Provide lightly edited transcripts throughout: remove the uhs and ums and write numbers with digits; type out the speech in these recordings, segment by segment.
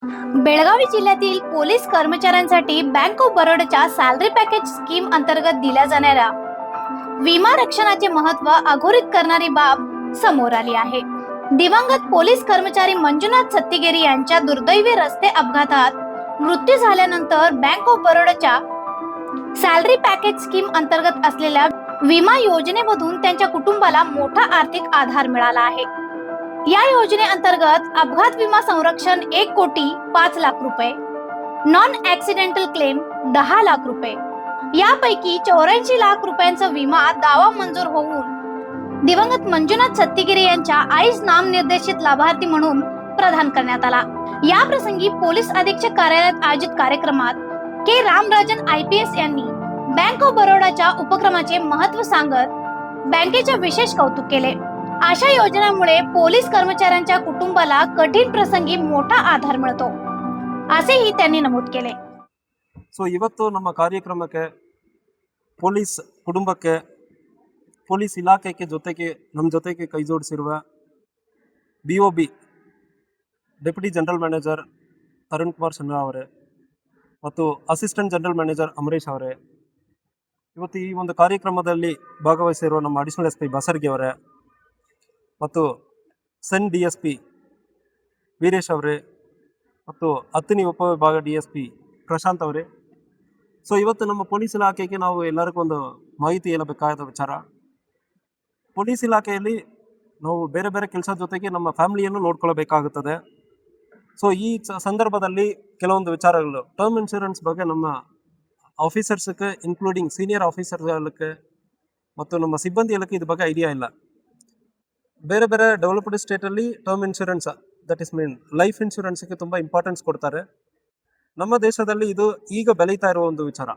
बेळगावी जिल्ह्यातील पोलीस कर्मचाऱ्यांसाठी bank of बरोडाच्या सॅलरी पॅकेज स्कीम अंतर्गत दिल्या जाणाऱ्या विमा रक्षणाचे महत्त्व अधोरेखित करणारी बाब समोर आली आहे। दिवंगत पोलीस कर्मचारी मंजुनाथ सत्तीगिरी यांच्या दुर्दैवी रस्ते अपघातात मृत्यू झाल्यानंतर बँक ऑफ बरोडाच्या सॅलरी पॅकेज स्कीम अंतर्गत असलेल्या विमा योजनेमधून त्यांच्या कुटुंबाला मोठा आर्थिक आधार मिळाला आहे। या योजनेअंतर्गत अपघात विमा संरक्षण 1,05,00,000 रुपये, नॉन ऍक्सिडेंटल क्लेम 10 लाख रुपये, यापैकी 84 लाख रुपयांचा विमा दावा मंजूर होऊन दिवंगत मंजुनाथ सत्तीगिरी यांच्या आईस नामनिर्देशित लाभार्थी म्हणून प्रदान करण्यात आला। या प्रसंगी पोलीस अधीक्षक कार्यालयात आयोजित कार्यक्रमात के रामराजन IPS यांनी बँक ऑफ बरोडाच्या उपक्रमाचे महत्त्व सांगत बँकेचे विशेष कौतुक केले। अशा योजनांमुळे पोलीस कर्मचाऱ्यांच्या कुटुंबाला कठीण प्रसंगी मोठा आधार मिळतो असेही त्यांनी नमूद केले। ಇವತ್ತು ನಮ್ಮ ಕಾರ್ಯಕ್ರಮಕ್ಕೆ ಪೊಲೀಸ್ ಕುಟುಂಬಕ್ಕೆ ಪೊಲೀಸ್ ಇಲಾಖೆಗೆ ಜೊತೆಗೆ ನಮ್ಮ ಜೊತೆಗೆ ಕೈ ಜೋಡಿಸಿರುವ BOB deputy general manager Arun Kumar Sinha ಅವರೇ ಮತ್ತು ಅಸಿಸ್ಟೆಂಟ್ ಜನರಲ್ ಮ್ಯಾನೇಜರ್ ಅಮರೇಶ್ ಅವರೇ, ಇವತ್ತು ಈ ಒಂದು ಕಾರ್ಯಕ್ರಮದಲ್ಲಿ ಭಾಗವಹಿಸಿರುವ ನಮ್ಮ ಅಡಿಷನಲ್ SP ಬಸರ್ಗಿ ಅವರೇ ಮತ್ತು ಸೆನ್ DSP ವೀರೇಶ್ ಅವರೇ ಮತ್ತು ಹತ್ತನೇ ಉಪವಿಭಾಗ DSP ಪ್ರಶಾಂತ್ ಅವರೇ, ಸೊ ಇವತ್ತು ನಮ್ಮ ಪೊಲೀಸ್ ಇಲಾಖೆಗೆ ನಾವು ಎಲ್ಲರಿಗೂ ಒಂದು ಮಾಹಿತಿ ಹೇಳಬೇಕಾದ ವಿಚಾರ, ಪೊಲೀಸ್ ಇಲಾಖೆಯಲ್ಲಿ ನಾವು ಬೇರೆ ಬೇರೆ ಕೆಲಸದ ಜೊತೆಗೆ ನಮ್ಮ ಫ್ಯಾಮಿಲಿಯನ್ನು ನೋಡ್ಕೊಳ್ಬೇಕಾಗುತ್ತದೆ। ಸೊ ಈ ಸಂದರ್ಭದಲ್ಲಿ ಕೆಲವೊಂದು ವಿಚಾರಗಳು ಟರ್ಮ್ ಇನ್ಶೂರೆನ್ಸ್ ಬಗ್ಗೆ ನಮ್ಮ ಆಫೀಸರ್ಸ್ಗೆ ಇನ್ಕ್ಲೂಡಿಂಗ್ ಸೀನಿಯರ್ ಆಫೀಸರ್ಗಳಿಗೆ ಮತ್ತು ನಮ್ಮ ಸಿಬ್ಬಂದಿಗಳಿಗೆ ಇದ್ರ ಬಗ್ಗೆ ಐಡಿಯಾ ಇಲ್ಲ। ಬೇರೆ ಬೇರೆ ಡೆವಲಪ್ಡ್ ಸ್ಟೇಟಲ್ಲಿ term insurance that is mean life ಇನ್ಶೂರೆನ್ಸ್ಗೆ ತುಂಬ ಇಂಪಾರ್ಟೆನ್ಸ್ ಕೊಡ್ತಾರೆ। ನಮ್ಮ ದೇಶದಲ್ಲಿ ಇದು ಈಗ ಬೆಳೀತಾ ಇರುವ ಒಂದು ವಿಚಾರ।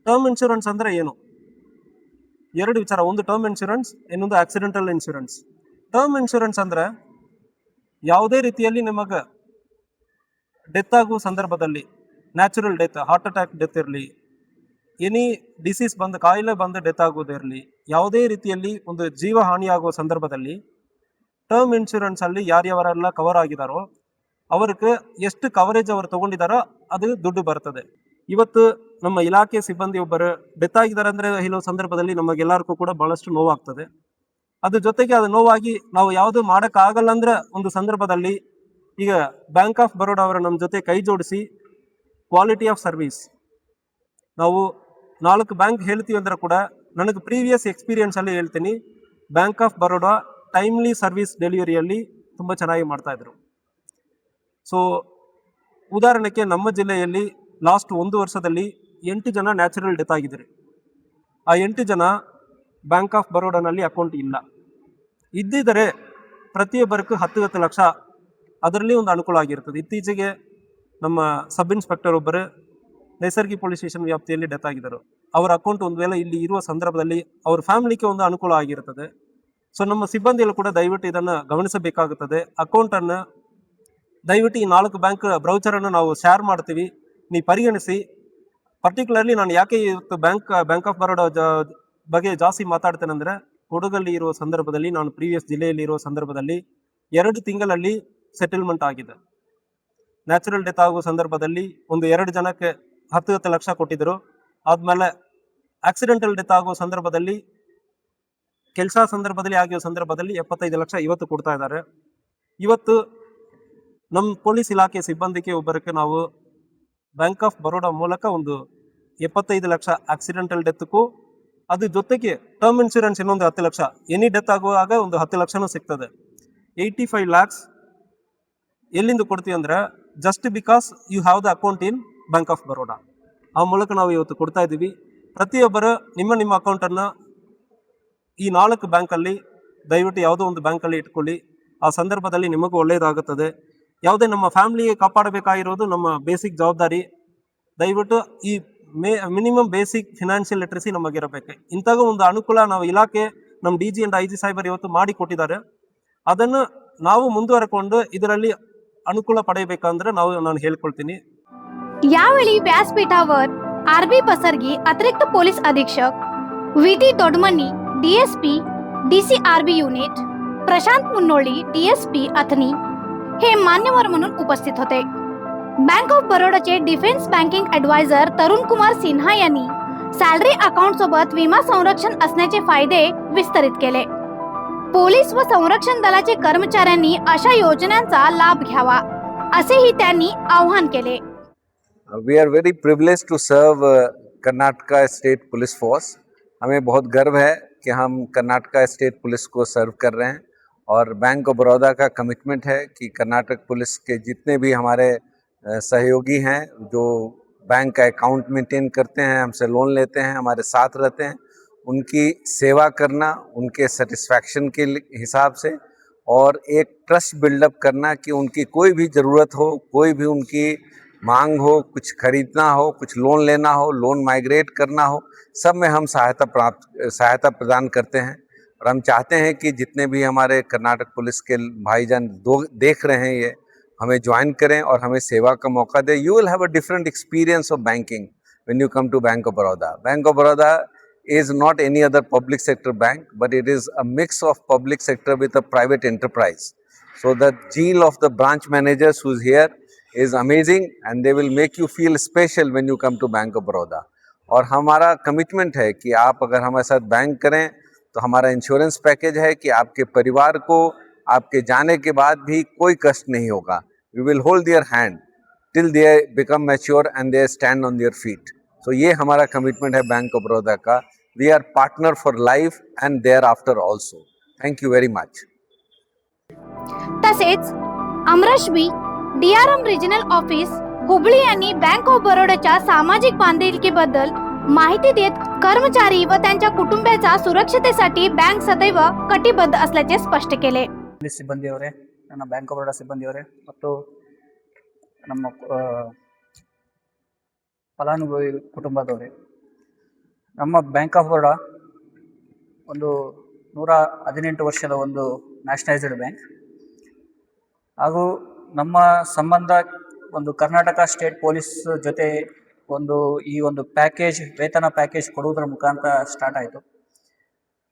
ಟರ್ಮ್ ಇನ್ಶೂರೆನ್ಸ್ ಅಂದರೆ ಏನು? ಎರಡು ವಿಚಾರ, ಒಂದು ಟರ್ಮ್ ಇನ್ಶೂರೆನ್ಸ್, ಇನ್ನೊಂದು ಆಕ್ಸಿಡೆಂಟಲ್ ಇನ್ಶೂರೆನ್ಸ್। ಟರ್ಮ್ ಇನ್ಶೂರೆನ್ಸ್ ಅಂದರೆ ಯಾವುದೇ ರೀತಿಯಲ್ಲಿ ನಿಮಗೆ ಡೆತ್ ಆಗುವ ಸಂದರ್ಭದಲ್ಲಿ, natural death, heart attack death ಇರಲಿ, ಎನಿ ಡಿಸೀಸ್ ಬಂದು ಕಾಯಿಲೆ ಬಂದು ಡೆತ್ ಆಗೋದಿರಲಿ, ಯಾವುದೇ ರೀತಿಯಲ್ಲಿ ಒಂದು ಜೀವ ಹಾನಿಯಾಗುವ ಸಂದರ್ಭದಲ್ಲಿ ಟರ್ಮ್ ಇನ್ಶೂರೆನ್ಸಲ್ಲಿ ಯಾರ್ಯಾವರೆಲ್ಲ ಕವರ್ ಆಗಿದಾರೋ ಅವ್ರಿಗೆ ಎಷ್ಟು ಕವರೇಜ್ ಅವರು ತೊಗೊಂಡಿದ್ದಾರೋ ಅದು ದುಡ್ಡು ಬರ್ತದೆ। ಇವತ್ತು ನಮ್ಮ ಇಲಾಖೆ ಸಿಬ್ಬಂದಿ ಒಬ್ಬರು ಡೆತ್ ಆಗಿದ್ದಾರೆ ಅಂದರೆ ಕೆಲವು ಸಂದರ್ಭದಲ್ಲಿ ನಮಗೆಲ್ಲರಿಗೂ ಕೂಡ ಭಾಳಷ್ಟು ನೋವಾಗ್ತದೆ। ಅದ್ರ ಜೊತೆಗೆ ಅದು ನೋವಾಗಿ ನಾವು ಯಾವುದು ಮಾಡೋಕ್ಕಾಗಲ್ಲ ಅಂದ್ರೆ ಒಂದು ಸಂದರ್ಭದಲ್ಲಿ ಈಗ ಬ್ಯಾಂಕ್ ಆಫ್ ಬರೋಡಾ ಅವರು ನಮ್ಮ ಜೊತೆ ಕೈ ಜೋಡಿಸಿ ಕ್ವಾಲಿಟಿ ಆಫ್ ಸರ್ವಿಸ್, ನಾವು 4 ಬ್ಯಾಂಕ್ ಹೇಳ್ತೀವಿ ಅಂದ್ರೆ ಕೂಡ ನನಗೆ ಪ್ರೀವಿಯಸ್ ಎಕ್ಸ್ಪೀರಿಯನ್ಸಲ್ಲಿ ಹೇಳ್ತೀನಿ, bank of Baroda timely service ಡೆಲಿವರಿಯಲ್ಲಿ ತುಂಬ ಚೆನ್ನಾಗಿ ಮಾಡ್ತಾಯಿದ್ರು। ಸೊ ಉದಾಹರಣೆಗೆ ನಮ್ಮ ಜಿಲ್ಲೆಯಲ್ಲಿ ಲಾಸ್ಟ್ 1 ವರ್ಷದಲ್ಲಿ 8 ಜನ ನ್ಯಾಚುರಲ್ ಡೆತ್ ಆಗಿದ್ದಾರೆ। ಆ 8 ಜನ ಬ್ಯಾಂಕ್ ಆಫ್ ಬರೋಡಾನಲ್ಲಿ ಅಕೌಂಟ್ ಇಲ್ಲ, ಇದ್ದಿದ್ದರೆ ಪ್ರತಿಯೊಬ್ಬರಿಗೂ 10 ಲಕ್ಷ ಅದರಲ್ಲಿ ಒಂದು ಅನುಕೂಲ ಆಗಿರ್ತದೆ। ಇತ್ತೀಚೆಗೆ ನಮ್ಮ ಸಬ್ ಇನ್ಸ್ಪೆಕ್ಟರ್ ಒಬ್ಬರು ನೈಸರ್ಗಿ ಪೊಲೀಸ್ ಸ್ಟೇಷನ್ ವ್ಯಾಪ್ತಿಯಲ್ಲಿ ಡೆತ್ ಆಗಿದ್ದರು, ಅವರ ಅಕೌಂಟ್ ಒಂದು ವೇಳೆ ಇಲ್ಲಿ ಇರುವ ಸಂದರ್ಭದಲ್ಲಿ ಅವ್ರ ಫ್ಯಾಮಿಲಿಗೆ ಒಂದು ಅನುಕೂಲ ಆಗಿರ್ತದೆ। ಸೊ ನಮ್ಮ ಸಿಬ್ಬಂದಿಗಳು ಕೂಡ ದಯವಿಟ್ಟು ಇದನ್ನು ಗಮನಿಸಬೇಕಾಗುತ್ತದೆ। ಅಕೌಂಟನ್ನು ದಯವಿಟ್ಟು ಈ 4 ಬ್ಯಾಂಕ್ ಬ್ರೌಚರನ್ನು ನಾವು ಶೇರ್ ಮಾಡ್ತೀವಿ, ನೀವು ಪರಿಗಣಿಸಿ। ಪರ್ಟಿಕ್ಯುಲರ್ಲಿ ನಾನು ಯಾಕೆ ಇವತ್ತು ಬ್ಯಾಂಕ್ ಆಫ್ ಬರೋಡಾ ಬಗ್ಗೆ ಜಾಸ್ತಿ ಮಾತಾಡ್ತೇನೆ ಅಂದರೆ, ಕೊಡಗಲ್ಲಿ ಇರುವ ಸಂದರ್ಭದಲ್ಲಿ, ನಾನು ಪ್ರೀವಿಯಸ್ ಜಿಲ್ಲೆಯಲ್ಲಿ ಇರುವ ಸಂದರ್ಭದಲ್ಲಿ 2 ತಿಂಗಳಲ್ಲಿ ಸೆಟಲ್ಮೆಂಟ್ ಆಗಿದೆ। ನ್ಯಾಚುರಲ್ ಡೆತ್ ಆಗುವ ಸಂದರ್ಭದಲ್ಲಿ ಒಂದು 2 ಜನಕ್ಕೆ 10 ಲಕ್ಷ ಕೊಟ್ಟಿದ್ದರು, ಆದಮೇಲೆ ಆಕ್ಸಿಡೆಂಟಲ್ ಡೆತ್ ಆಗುವ ಸಂದರ್ಭದಲ್ಲಿ, ಕೆಲಸ ಸಂದರ್ಭದಲ್ಲಿ ಆಗಿರೋ ಸಂದರ್ಭದಲ್ಲಿ 75 ಲಕ್ಷ ಇವತ್ತು ಕೊಡ್ತಾ ಇದ್ದಾರೆ। ಇವತ್ತು ನಮ್ಮ ಪೊಲೀಸ್ ಇಲಾಖೆ ಸಿಬ್ಬಂದಿಗೆ ಒಬ್ಬರಿಗೆ ನಾವು ಬ್ಯಾಂಕ್ ಆಫ್ ಬರೋಡಾ ಮೂಲಕ ಒಂದು 75 ಲಕ್ಷ ಆಕ್ಸಿಡೆಂಟಲ್ ಡೆತ್ಗೂ, ಅದ್ರ ಜೊತೆಗೆ ಟರ್ಮ್ ಇನ್ಶೂರೆನ್ಸ್ ಇನ್ನೊಂದು 10 ಲಕ್ಷ, ಎನಿ ಡೆತ್ ಆಗುವಾಗ ಒಂದು 10 ಲಕ್ಷನೂ ಸಿಗ್ತದೆ। 85 ಲ್ಯಾಕ್ಸ್ ಎಲ್ಲಿಂದ ಕೊಡ್ತೀವಿ ಅಂದರೆ just because you have the account in bank of Baroda, ಆ ಮೂಲಕ ನಾವು ಇವತ್ತು ಕೊಡ್ತಾ ಇದ್ದೀವಿ। ಪ್ರತಿಯೊಬ್ಬರು ನಿಮ್ಮ ಅಕೌಂಟನ್ನು ಈ 4 ಬ್ಯಾಂಕಲ್ಲಿ ದಯವಿಟ್ಟು ಯಾವುದೋ ಒಂದು ಬ್ಯಾಂಕಲ್ಲಿ ಇಟ್ಕೊಳ್ಳಿ, ಆ ಸಂದರ್ಭದಲ್ಲಿ ನಿಮಗೂ ಒಳ್ಳೆಯದಾಗುತ್ತದೆ। ಯಾವುದೇ ನಮ್ಮ ಫ್ಯಾಮಿಲಿಗೆ ಕಾಪಾಡಬೇಕಾಗಿರೋದು ನಮ್ಮ ಬೇಸಿಕ್ ಜವಾಬ್ದಾರಿ। ದಯವಿಟ್ಟು ಈ ಮಿನಿಮಮ್ ಬೇಸಿಕ್ ಫಿನಾನ್ಷಿಯಲ್ ಲಿಟ್ರಸಿ ನಮಗಿರಬೇಕು। ಇಂತಹ ಒಂದು ಅನುಕೂಲ ನಾವು ಇಲಾಖೆ, ನಮ್ಮ DG ಆ್ಯಂಡ್ IG ಸಾಹೇಬರು ಇವತ್ತು ಮಾಡಿ ಕೊಟ್ಟಿದ್ದಾರೆ, ಅದನ್ನು ನಾವು ಮುಂದುವರೆಕೊಂಡು ಇದರಲ್ಲಿ ಅನುಕೂಲ ಪಡೆಯಬೇಕಂದ್ರೆ ನಾನು ಹೇಳ್ಕೊಳ್ತೀನಿ। यावेळी व्यासपीठावर RB बसर्गी, अतिरिक्त पोलीस अधीक्षक, VT Dodamani, DSP DCRB unit, Prashant Munnoli, DSP Athani, हे मान्यवर म्हणून उपस्थित होते. बँक ऑफ बरोडाचे defence banking adviser Tarun Kumar Sinha यांनी सॅलरी अकाउंट सोबत विमा संरक्षण असण्याचे फायदे विस्तारित केले. पोलीस व संरक्षण दलाचे कर्मचाऱ्यांनी अशा योजनांचा लाभ घ्यावा असेही त्यांनी आवाहन केले. We are very privileged to serve Karnataka state police force. हमें बहुत गर्व है कि हम कर्नाटका स्टेट पुलिस को सर्व कर रहे हैं और बैंक ऑफ बड़ौदा का कमिटमेंट है कि कर्नाटक पुलिस के जितने भी हमारे सहयोगी हैं जो बैंक का अकाउंट मेंटेन करते हैं, हमसे लोन लेते हैं, हमारे साथ रहते हैं, उनकी सेवा करना, उनके सेटिस्फैक्शन के हिसाब से और एक ट्रस्ट बिल्डअप करना कि उनकी कोई भी ज़रूरत हो, कोई भी उनकी मांग हो, कुछ खरीदना हो, कुछ लोन लेना हो, लोन माइग्रेट करना हो, सब में हम सहायता प्रदान करते हैं. और हम चाहते हैं कि जितने भी हमारे कर्नाटक पुलिस के भाईजान देख रहे हैं ये हमें ज्वाइन करें और हमें सेवा का मौका दें. You will have a different experience of banking when you come to bank of Baroda. Bank of Baroda is not any other public sector bank, but it is a mix of public sector with a private enterprise. So the zeal of the branch managers who's here is amazing and they will make you feel special when you come to Bank of Baroda. और हमारा commitment है कि आप अगर हमारे साथ bank करें तो हमारा इंश्योरेंस पैकेज है कि आपके परिवार को आपके जाने के बाद भी कोई कष्ट नहीं होगा. We will hold their hand till they become mature and they stand on their feet. So ये हमारा कमिटमेंट है बैंक ऑफ बड़ौदा का. We are partner for life and thereafter also. Thank you very much. तसेच अमराश B DRM regional office Hubli यांनी bank of बरोडाच्या सामाजिक बांधिलकीबद्दल माहिती देत कर्मचारी व त्यांच्या कुटुंबाच्या सुरक्षतेसाठी बँक सदैव कटिबद्ध असल्याचे स्पष्ट केले. ಸಿಬ್ಬಂದಿಯವರೇ, ನನ್ನ ಬ್ಯಾಂಕ್ ಆಫ್ ಬರೋಡಾ ಸಿಬ್ಬಂದಿಯವರೇ ಮತ್ತು ನಮ್ಮ ಫಲಾನುಭವಿ ಕುಟುಂಬದವರೇ, ನಮ್ಮ ಬ್ಯಾಂಕ್ ಆಫ್ ಬರೋಡಾ ಒಂದು 118 ವರ್ಷದ ಒಂದು ನ್ಯಾಷನಲೈಸ್ಡ್ ಬ್ಯಾಂಕ್ ಹಾಗೂ ನಮ್ಮ ಸಂಬಂಧ ಒಂದು ಕರ್ನಾಟಕ ಸ್ಟೇಟ್ ಪೊಲೀಸ್ ಜೊತೆ ಈ ಒಂದು ವೇತನ ಪ್ಯಾಕೇಜ್ ಕೊಡುವುದರ ಮುಖಾಂತರ ಸ್ಟಾರ್ಟ್ ಆಯಿತು.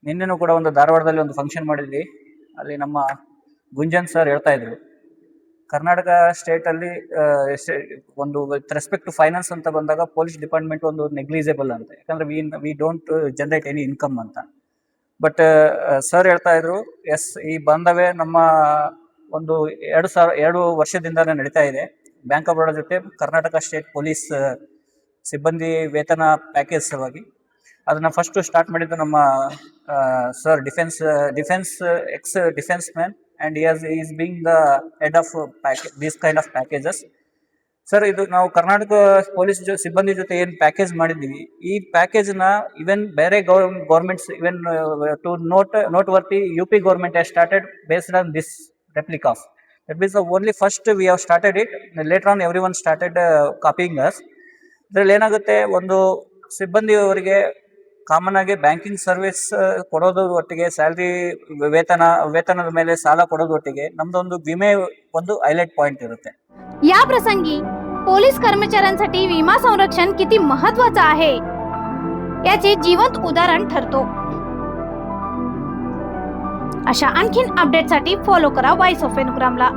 ನಿನ್ನೆನೂ ಕೂಡ ಒಂದು ಧಾರವಾಡದಲ್ಲಿ ಒಂದು ಫಂಕ್ಷನ್ ಮಾಡಿದ್ವಿ. ಅಲ್ಲಿ ನಮ್ಮ ಗುಂಜನ್ ಸರ್ ಹೇಳ್ತಾ ಇದ್ರು, ಕರ್ನಾಟಕ ಸ್ಟೇಟಲ್ಲಿ ಒಂದು ವಿತ್ ರೆಸ್ಪೆಕ್ಟ್ ಟು ಫೈನಾನ್ಸ್ ಅಂತ ಬಂದಾಗ ಪೊಲೀಸ್ ಡಿಪಾರ್ಟ್ಮೆಂಟ್ ಒಂದು ನೆಗ್ಲಿಜೇಬಲ್ ಅಂತ, ಯಾಕಂದರೆ we don't generate any income ಅಂತ. ಬಟ್ ಸರ್ ಹೇಳ್ತಾ ಇದ್ರು, ಎಸ್, ಈ ಬಾಂಧವ್ಯ ನಮ್ಮ ಒಂದು 2 ವರ್ಷದಿಂದಲೇ ನಡೀತಾ ಇದೆ. ಬ್ಯಾಂಕ್ ಆಫ್ ಬರೋಡಾ ಜೊತೆ ಕರ್ನಾಟಕ ಸ್ಟೇಟ್ ಪೊಲೀಸ್ ಸಿಬ್ಬಂದಿ ವೇತನ ಪ್ಯಾಕೇಜ್ ಸಲುವಾಗಿ ಅದನ್ನು ಫಸ್ಟು ಸ್ಟಾರ್ಟ್ ಮಾಡಿದ್ದು ನಮ್ಮ sir, defence X defence man, and is being the head of this kind of packages. Sir, ಇದು ನಾವು ಕರ್ನಾಟಕ ಪೊಲೀಸ್ ಸಿಬ್ಬಂದಿ ಜೊತೆ ಏನು ಪ್ಯಾಕೇಜ್ ಮಾಡಿದ್ದೀವಿ, ಈ ಪ್ಯಾಕೇಜ್ನ ಇವನ್ ಬೇರೆ governments, even to noteworthy UP government has started based on this replica. That means the only first we have started it, later on everyone started copying us. ಇದರಲ್ಲಿ ಏನಾಗುತ್ತೆ, ಒಂದು ಸಿಬ್ಬಂದಿಯವರಿಗೆ ಕಾಮನ್ ಆಗಿ banking service ಕೊಡೋದ್ರ ಒಟ್ಟಿಗೆ salary ವೇತನದ ಮೇಲೆ ಸಾಲ ಕೊಡೋದ್ರ ಒಟ್ಟಿಗೆ ನಮ್ದೊಂದು ವಿಮೆ ಒಂದು ಹೈಲೈಟ್ ಪಾಯಿಂಟ್ ಇರುತ್ತೆ. या प्रसंगी पोलीस कर्मचाऱ्यांसाठी विमा संरक्षण किती महत्त्वाचं आहे याचे जिवंत उदाहरण ठरतो. अशा आणखीन अपडेटसाठी फॉलो करा व्हॉइस ऑफ एनुग्रामला.